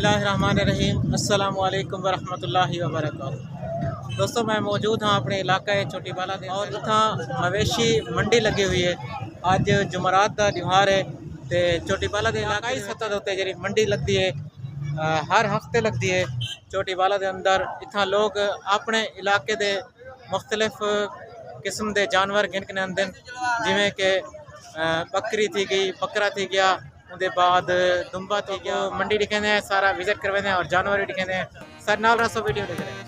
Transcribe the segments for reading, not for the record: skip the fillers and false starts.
बिस्मिल्लाहिर्रहमानिर्रहीम। अस्सलामु अलैकुम वरहमतुल्लाहि वबरकातुहू। दोस्तों, मैं मौजूद हाँ अपने इलाका छोटी बाला दे और इतना मवेशी मंडी लगी हुई है। अज जुमरात का त्यौहार है तो छोटी बाला के इलाका ही सतह उत्ते जी मंडी लगती है, हर हफ्ते लगती है। छोटी बाला के अंदर इतना लोग अपने इलाके के मुख्तलिफ किस्म के जानवर गिन के आते हैं, जिमें कि बकरी थी गई, बकरा थी गया, उसके बाद दुम्बा थी गया। मंडी दिखाते हैं, सारा विजिट करवाते हैं और जानवर भी दिखाते हैं। सर नाल रसो वीडियो देख रहे हैं।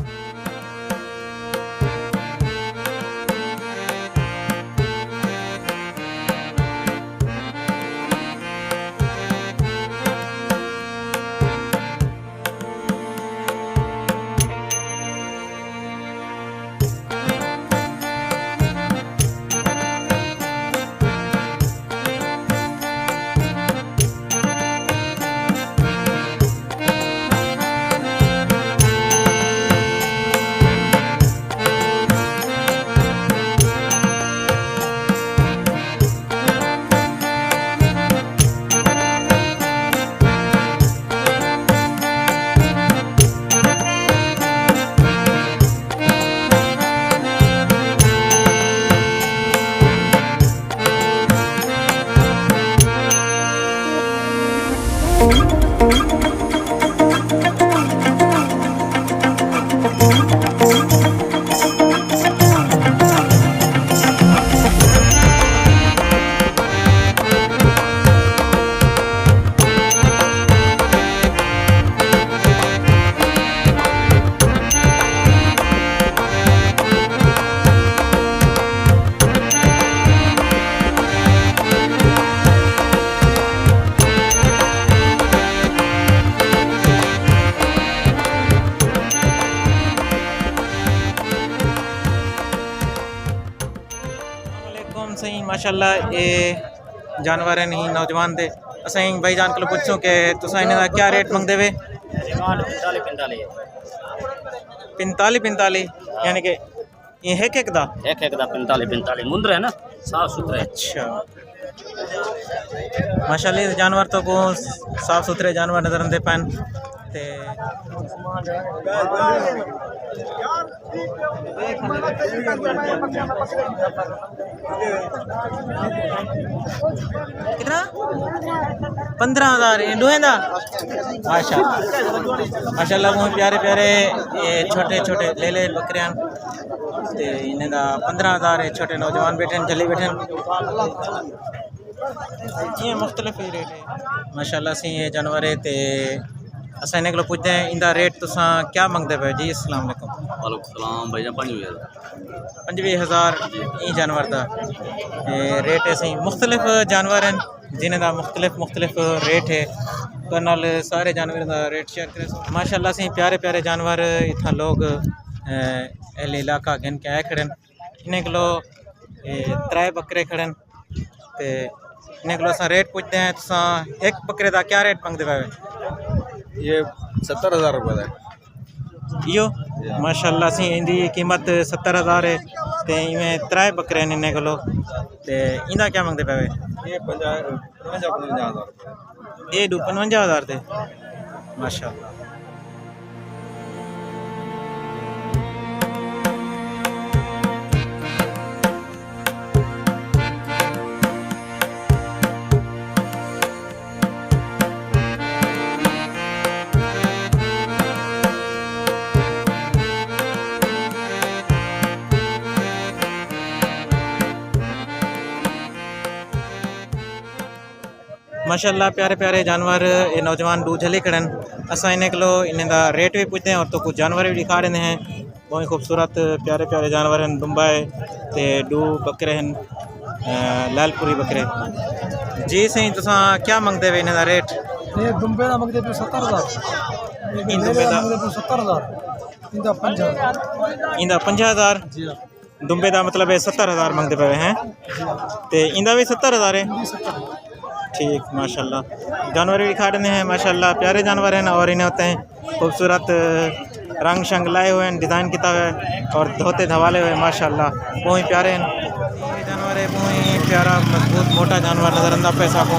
सही माशाल्लाह ये जानवर नहीं नौजवान दे असें भाई जान को पूछो कि तुसा इन्हें क्या रेट मंगते वे? 45 यानी कि ये एक दा 45 मुंदर है ना, साफ सुथरे। अच्छा माशाल्लाह जानवर तो को साफ सुथरे जानवर नजर आते पैन ते कितना 15,000 इंडोहेंदा। माशाल्लाह बहुत प्यारे प्यारे ये छोटे छोटे ले ले बकरियां ते इन्हें दा 15,000 छोटे नौजवान बैठे जल्दी बैठे। ये मुख्तलिफ ही रेट है माशाल्लाह से ये जानवर है ते अस इन्हें को पूछते हैं इनका रेट तुसा क्या मंगते पे जी? अस्सलाम वालेकुम। वालेकुम सलाम भाईजान 25,000 ये जानवर का रेट है। सही मुख्तलिफ जानवर हैं जिन्हें का मुख्तलिफ रेट है, तो नाल सारे जानवर का रेट शेयर करें। माशाल्लाह से प्यारे प्यारे जानवर इतना लोग एल इलाका गिन के आए खड़े। इन्हें को 3 बकरे खड़े तो इन्हें को रेट पूछते हैं तुसा एक बकरे का क्या रेट मंगते पे? ये 70,000 रुपये का यो माशाल्लाह से इंदी कीमत 70,000 है। तो इवें 3 बकरे हैं इन्हें को तो इंदा क्या मंगते पे? ये 55,000 ये 55,000 थे माशाल्लाह। माशाल्लाह प्यारे प्यारे जानवर ये नौजवान डू झली खड़न। असा इन्हें को इन्हें का रेट भी पूछते हैं और तो कुछ जानवर भी दिखा रहे हैं। बहुत खूबसूरत प्यारे प्यारे जानवर हैं, दुम्बा है ते डू बकरे हैं, लालपुरी बकरे। जी सही तुसा क्या मंगते वे इन्हें का रेट? ये दुम्बे का मंगते पे 70,000, दुम्बे का मंगते पे 70,000, इंदा 50,000 जी। दुम्बे का मतलब 70,000 मंगते पे हैं तो इंदा भी 70,000 है। ठीक माशाल्लाह जानवर भी खा रहे हैं माशाल्लाह प्यारे जानवर हैं और इन्हें होते हैं खूबसूरत रंग शंग लाए हुए हैं, डिज़ाइन किया हुआ है और धोते धवाले हुए माशाल्लाह बहुत ही प्यारे हैं। ये जानवर है बहुत प्यारा मजबूत मोटा जानवर नजर आंदा पे साको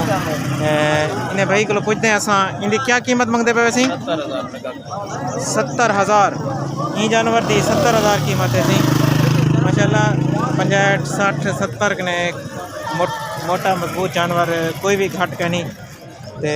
इन्हें भाई को पूछते हैं असा इनकी क्या कीमत मंगते पे वैसे 70,000 ये जानवर दी 70,000 कीमत है सी माशाल्लाह 50 60 70 कने मोटा मजबूत जानवर कोई भी घट के नहीं ते